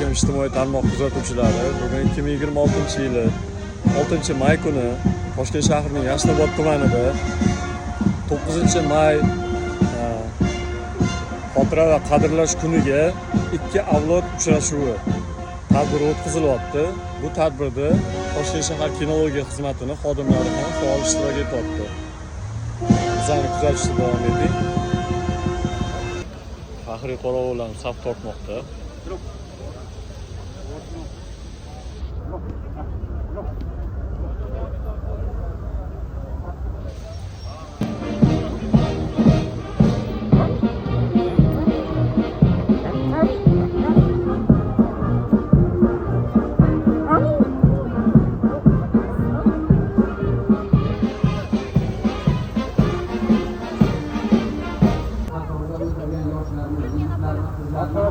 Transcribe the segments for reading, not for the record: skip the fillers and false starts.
Aziz ijtimoiy tarmoq kuzatuvchilari, bugun 2026-yili 6-may kuni Toshkent shahrining Yashnobod tumanida 9-may xotira va qadrlash kuniga ikki avlod uchrashuvi tadbiri o'tkazilyapti. Bu tadbirda Toshkent shahar kinologiya xizmatining xodimlari ham faol ishtirok etyapti. Bizlarni kuzatishda davom eting. Faxriy qorovullar saf tortmoqda.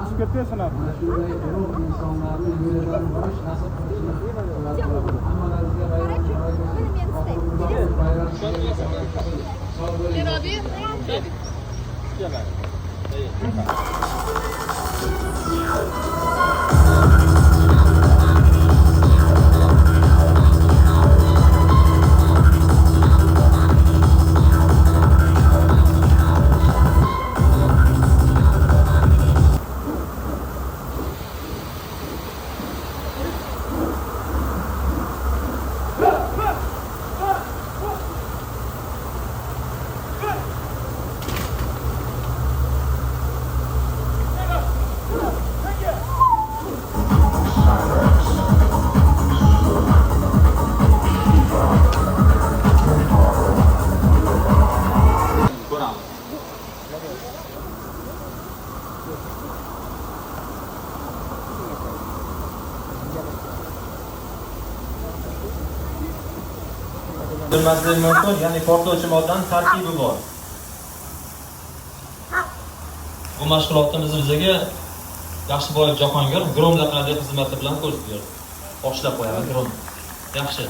Çıkıp ketsin abi. Bilmasligi mumkin, ya'ni portlovchi moddaning tarkibi bor. Bu mashg'ulotimizni bizga Yaxshiboyev Jahongir Grom laqabli xizmati bilan ko'rsatdi. Boshlab qo'yaman Grom. Yaxshi.